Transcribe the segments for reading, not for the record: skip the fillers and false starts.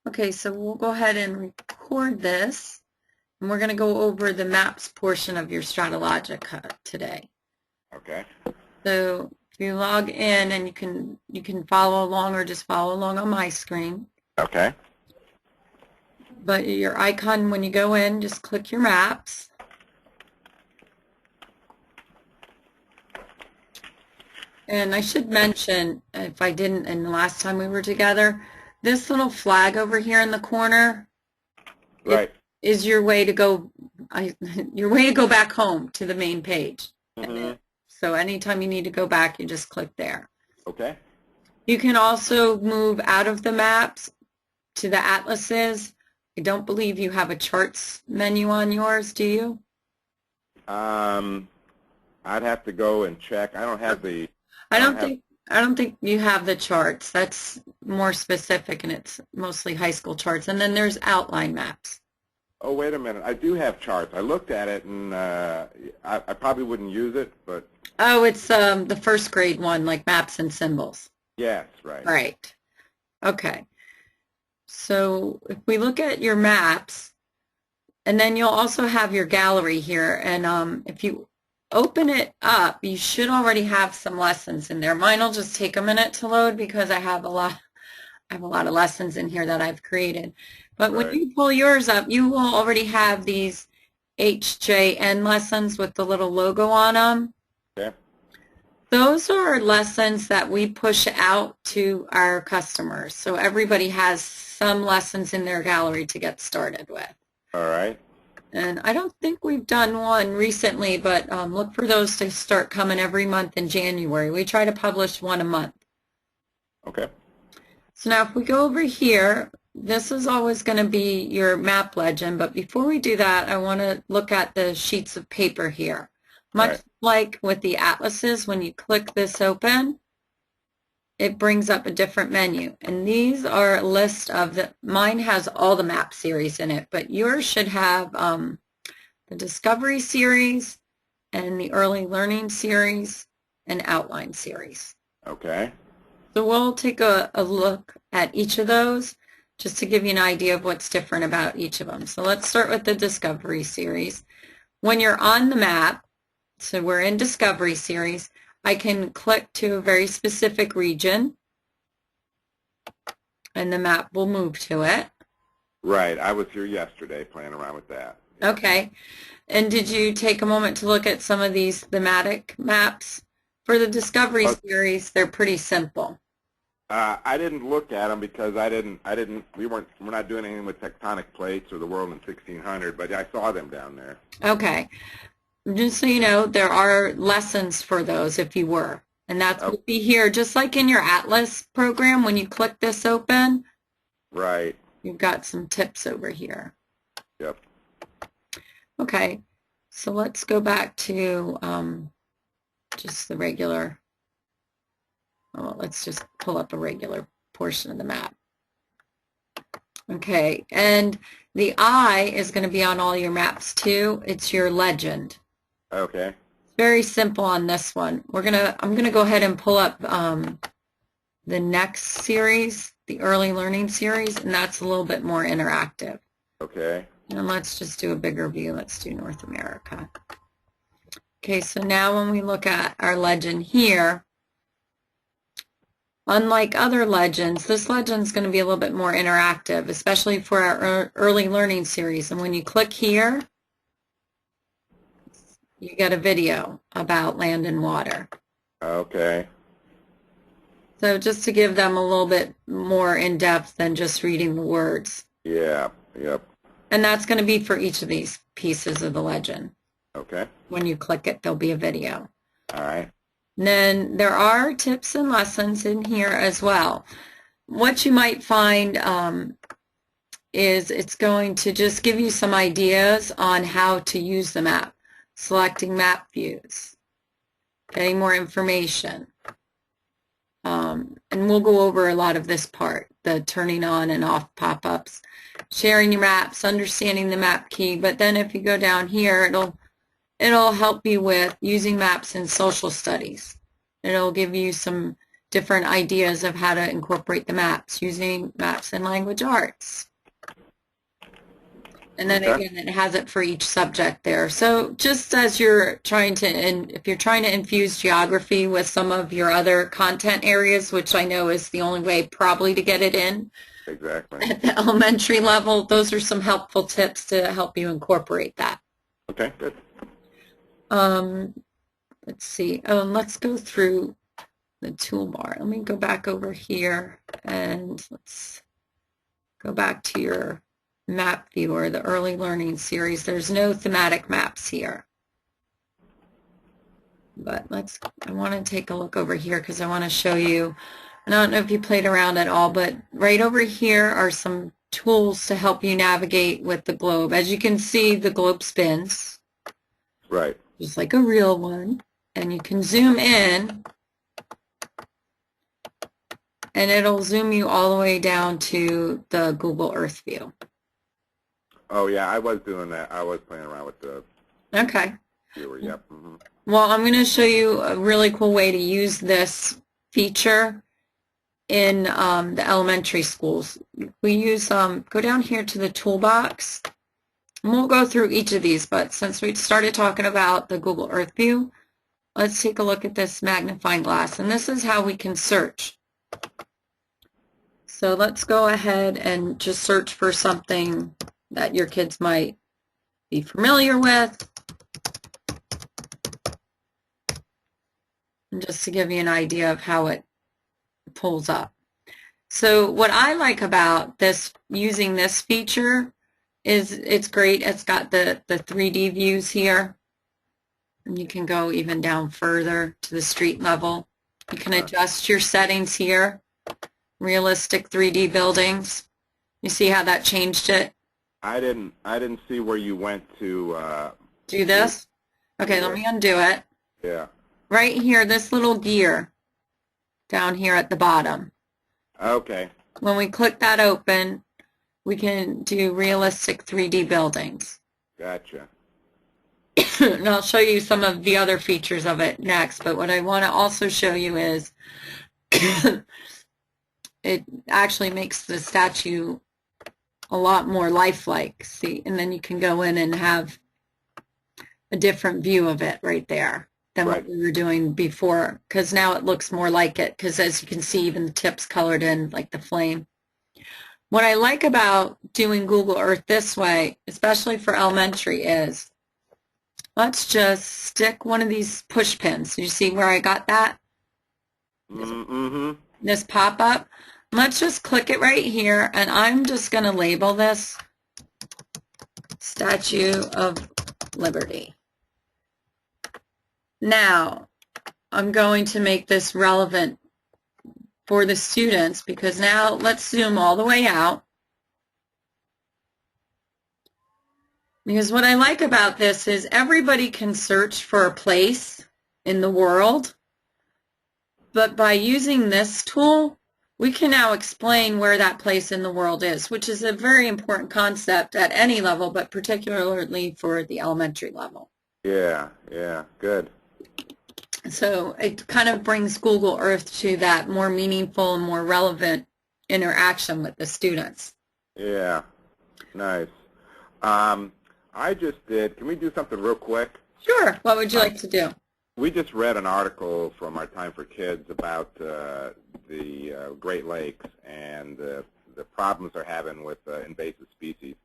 Okay, so we'll go ahead and record this, and we're going to go over the maps portion of your Stratalogica today. Okay. So if you log in, and you can follow along or just follow along on my screen. Okay. But your icon, when you go in, just click your maps. And I should mention, if I didn't, and the last time we were together, this little flag over here in the corner, Right. is your way to go, your way to go back home to the main page. Mm-hmm. So anytime you need to go back, you just click there. Okay. You can also move out of the maps to the atlases. I don't believe you have a charts menu on yours, do you? I'd have to go and check. I don't have the. I I don't don't have. think I don't think you have the charts. That's more specific, and it's mostly high school charts. And then there's outline maps. Oh, wait a minute. I do have charts. I looked at it, and I probably wouldn't use it, but Oh, it's the first grade one, like maps and symbols. yes, right. Right. Okay. So if we look at your maps, and then you'll also have your gallery here, and if you open it up, you should already have some lessons in there. Mine will just take a minute to load because I have a lot of lessons in here that I've created. But when Right. you pull yours up, you will already have these HJN lessons with the little logo on them. Okay. Those are lessons that we push out to our customers. So everybody has some lessons in their gallery to get started with. All right. And I don't think we've done one recently, but look for those to start coming every month in January. We try to publish one a month. Okay. So now if we go over here, this is always going to be your map legend. But before we do that, I want to look at the sheets of paper here. Much Right. like with the atlases, when you click this open, it brings up a different menu. And these are a list of mine has all the map series in it, but yours should have the Discovery series and the Early Learning series and Outline series. Okay. So we'll take a look at each of those just to give you an idea of what's different about each of them. So let's start with the Discovery series. When you're on the map, so we're in Discovery series, I can click to a very specific region and the map will move to it. Right. I was here yesterday playing around with that. Okay. And did you take a moment to look at some of these thematic maps? For the Discovery series, they're pretty simple. I didn't look at them because we're not doing anything with tectonic plates or the world in 1600, but I saw them down there. Okay. Just so you know, there are lessons for those if you were. And that's Oh, will be here, just like in your Atlas program, when you click this open, right. you've got some tips over here. Yep. Okay, so let's go back to just the regular, well, let's just pull up a regular portion of the map. Okay, and the I is going to be on all your maps too. It's your legend. Okay. Very simple on this one. I'm gonna go ahead and pull up the next series, the early learning series, and that's a little bit more interactive. Okay. And let's just do a bigger view. Let's do North America. Okay, so now when we look at our legend here, unlike other legends, this legend's going to be a little bit more interactive, especially for our early learning series. And when you click here, you get a video about land and water. Okay. So just to give them a little bit more in depth than just reading the words. Yeah. Yep. And that's going to be for each of these pieces of the legend. Okay. When you click it, there'll be a video. All right. And then there are tips and lessons in here as well. What you might find is it's going to just give you some ideas on how to use the map, selecting map views, getting more information. And we'll go over a lot of this part, the turning on and off pop-ups, sharing your maps, understanding the map key. But then if you go down here, it'll help you with using maps in social studies. It'll give you some different ideas of how to incorporate the maps using Maps and Language Arts. And then Okay. again, it has it for each subject there. So just as you're trying to, and if you're trying to infuse geography with some of your other content areas, which I know is the only way probably to get it in Exactly. at the elementary level, those are some helpful tips to help you incorporate that. Okay, good. Let's see. Oh, and let's go through the toolbar. Let me go back over here and let's go back to your map viewer, the early learning series. There's no thematic maps here. But I want to take a look over here because I want to show you, I don't know if you played around at all, but right over here are some tools to help you navigate with the globe. As you can see, the globe spins. Right. Just like a real one. And you can zoom in and it'll zoom you all the way down to the Google Earth view. Oh, yeah, I was doing that. I was playing around with the Okay. viewer, yep. Mm-hmm. Well, I'm going to show you a really cool way to use this feature in the elementary schools. We use, go down here to the toolbox, and we'll go through each of these, but since we started talking about the Google Earth view, let's take a look at this magnifying glass, and this is how we can search. So let's go ahead and just search for something that your kids might be familiar with. And just to give you an idea of how it pulls up. So what I like about this, using this feature, is it's great. It's got the 3D views here. And you can go even down further to the street level. You can adjust your settings here. Realistic 3D buildings. You see how that changed it? I didn't see where you went to Do this? Okay, let me undo it. yeah. Right here, this little gear down here at the bottom. Okay. When we click that open, we can do realistic 3D buildings. Gotcha. And I'll show you some of the other features of it next, but what I want to also show you is it actually makes the statue a lot more lifelike. See, and then you can go in and have a different view of it right there than Right. what we were doing before, because now it looks more like it, because as you can see, even the tips colored in like the flame. What I like about doing Google Earth this way, especially for elementary, is let's just stick one of these push pins. You see where I got that? Mm-hmm. This pop-up. Let's just click it right here, and I'm just going to label this Statue of Liberty. Now, I'm going to make this relevant for the students, because now let's zoom all the way out. Because what I like about this is everybody can search for a place in the world, but by using this tool, we can now explain where that place in the world is, which is a very important concept at any level, but particularly for the elementary level. Yeah, yeah, good. So it kind of brings Google Earth to that more meaningful and more relevant interaction with the students. Yeah, nice. I just did, can we do something real quick? Sure. What would you like to do? We just read an article from our Time for Kids about the Great Lakes and the problems they're having with invasive species.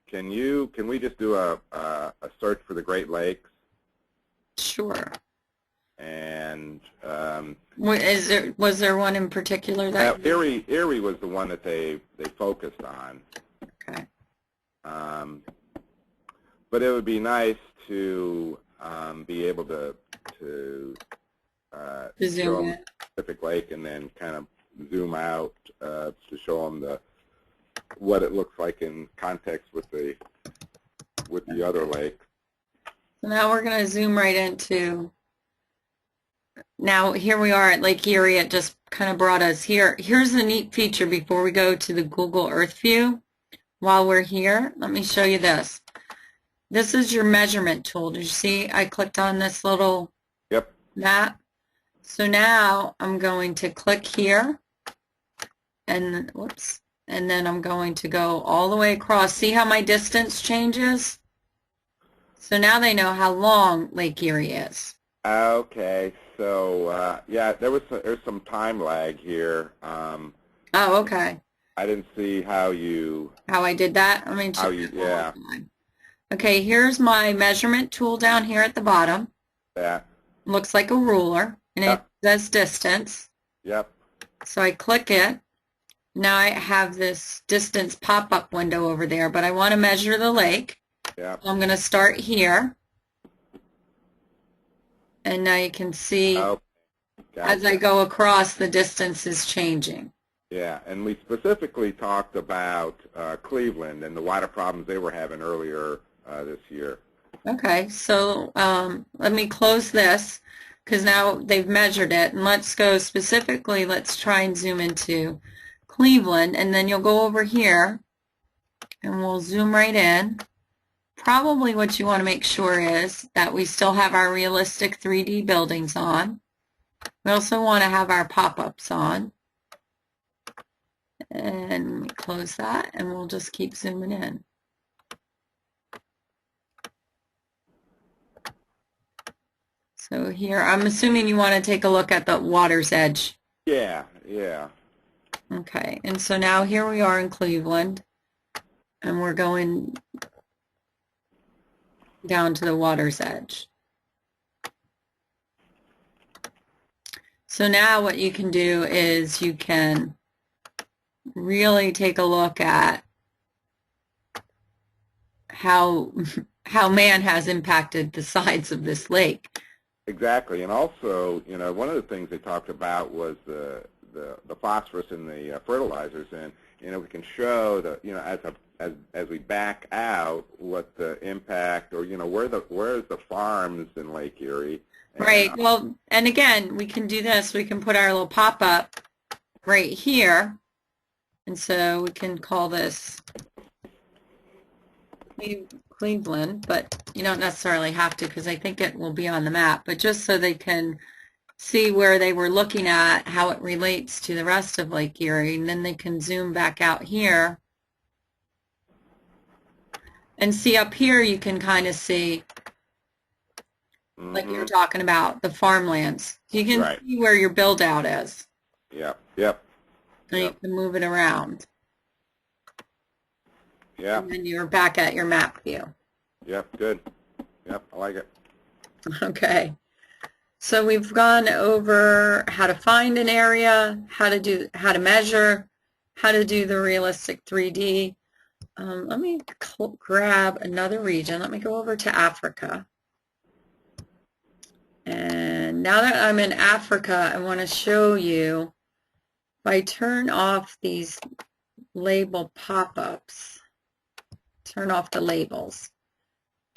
Can we just do a search for the Great Lakes? Sure. And was there one in particular that? Erie was the one that they focused on. Okay. But it would be nice to be able to show Zoom them in. Pacific Lake and then kind of zoom out to show them what it looks like in context with the other lake. So now we're going to zoom right into. Now here we are at Lake Erie. It just kind of brought us here. Here's a neat feature before we go to the Google Earth view. While we're here, let me show you this. This is your measurement tool. Did you see I clicked on this little Yep. map? So now I'm going to click here and whoops, and then I'm going to go all the way across. See how my distance changes? So now they know how long Lake Erie is. Okay, so yeah, there's some time lag here. Oh, okay. I didn't see how I did that? I mean, yeah, okay, here's my measurement tool down here at the bottom. that, Looks like a ruler, and it says distance. yep. So I click it. Now I have this distance pop-up window over there, but I want to measure the lake. Yep. So I'm going to start here. And now you can see as I go across, the distance is changing. Yeah, and we specifically talked about Cleveland and the water problems they were having earlier this year. Okay, so let me close this because now they've measured it. And let's go specifically, let's try and zoom into Cleveland. And then you'll go over here and we'll zoom right in. Probably what you want to make sure is that we still have our realistic 3D buildings on. We also want to have our pop-ups on. And we close that and we'll just keep zooming in. So here, I'm assuming you want to take a look at the water's edge. Yeah, yeah. Okay, and so now here we are in Cleveland, and we're going down to the water's edge. So now what you can do is you can really take a look at how man has impacted the sides of this lake. Exactly, and also, you know, one of the things they talked about was the phosphorus in the fertilizers, and you know, we can show that, you know, as we back out, what the impact, or you know, where's the farms in Lake Erie. And, right. Well, and again, we can do this. We can put our little pop-up right here, and so we can call this Cleveland, but you don't necessarily have to because I think it will be on the map, but just so they can see where they were looking at, how it relates to the rest of Lake Erie, and then they can zoom back out here and see up here. You can kind of see, like you're talking about, the farmlands. You can see where your build out is. Yep, yep. And you can move it around. Yeah. And then you're back at your map view. Yep, good. Yep, I like it. Okay. So we've gone over how to find an area, how to measure, how to do the realistic 3D. Let me grab another region. Let me go over to Africa. And now that I'm in Africa, I want to show you, if I turn off these label pop-ups, turn off the labels.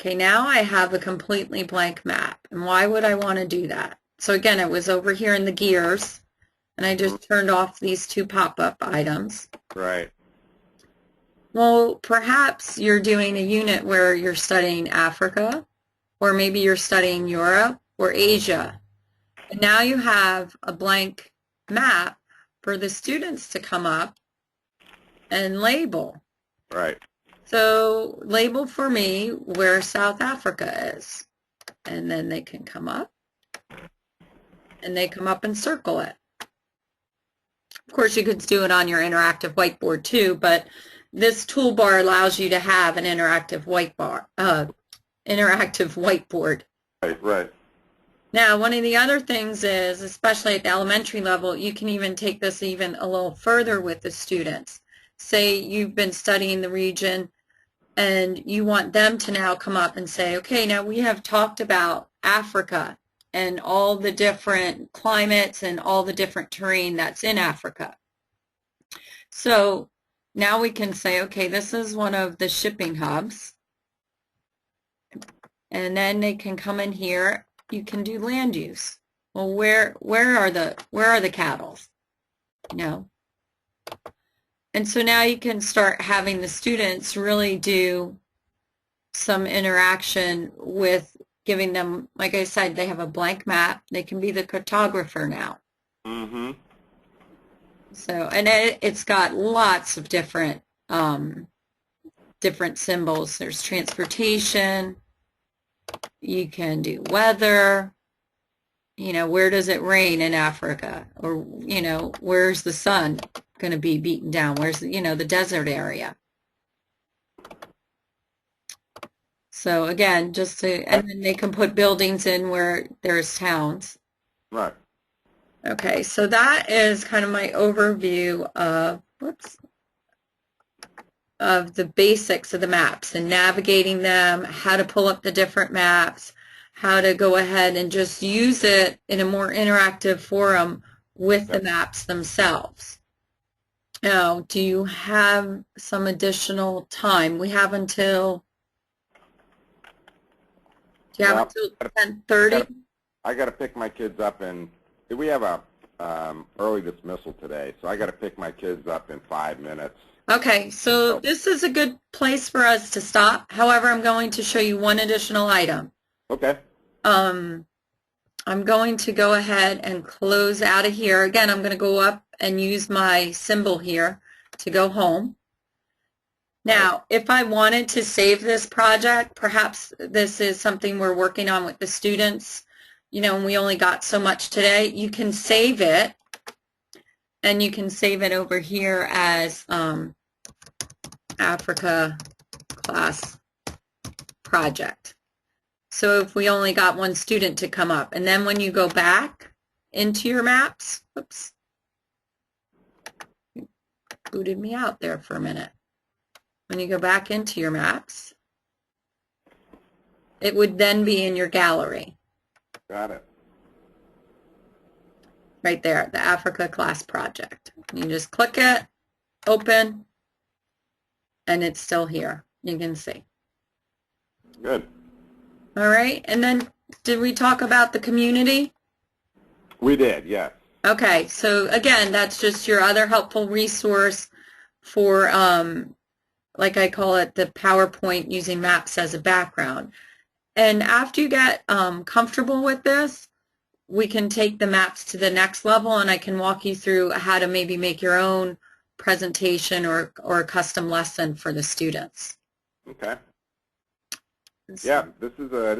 Okay, now I have a completely blank map. And why would I want to do that? So again, it was over here in the gears, and I just turned off these two pop-up items. Right. Well, perhaps you're doing a unit where you're studying Africa, or maybe you're studying Europe or Asia. And now you have a blank map for the students to come up and label. Right. So label for me where South Africa is. And then they can come up. And they come up and circle it. Of course, you could do it on your interactive whiteboard too, but this toolbar allows you to have an interactive whiteboard. Right, right. Now, one of the other things is, especially at the elementary level, you can even take this even a little further with the students. Say you've been studying the region and you want them to now come up and say, okay, now we have talked about Africa and all the different climates and all the different terrain that's in Africa. So now we can say, okay, this is one of the shipping hubs. And then they can come in here. You can do land use. Well, where are the cattle? You know? And so now you can start having the students really do some interaction with giving them, like I said, they have a blank map. They can be the cartographer now. Mm-hmm. So, and it's got lots of different symbols. There's transportation. You can do weather. Where does it rain in Africa? Or, where's the sun going to be beaten down? Where's, the desert area? So again, and then they can put buildings in where there's towns. Right. Okay, so that is kind of my overview of the basics of the maps and navigating them, how to pull up the different maps, how to go ahead and just use it in a more interactive forum with the maps themselves. Now, do you have some additional time? We have until, do you have until 10:30? I got to pick my kids up, and we have a early dismissal today, so I got to pick my kids up in 5 minutes. Okay, so this is a good place for us to stop. However, I'm going to show you one additional item. Okay. I'm going to go ahead and close out of here. Again, I'm going to go up and use my symbol here to go home. Now, if I wanted to save this project, perhaps this is something we're working on with the students, and we only got so much today, you can save it, and you can save it over here as Africa class project. So if we only got one student to come up, and then when you go back into your maps, oops, booted me out there for a minute. When you go back into your maps, it would then be in your gallery. Got it. Right there, the Africa class project. You just click it, open, and it's still here. You can see. Good. All right, and then did we talk about the community? We did, yes. Okay, so again, that's just your other helpful resource for, like I call it, the PowerPoint using maps as a background. And after you get comfortable with this, we can take the maps to the next level, and I can walk you through how to maybe make your own presentation or a custom lesson for the students. Okay. Yeah, this is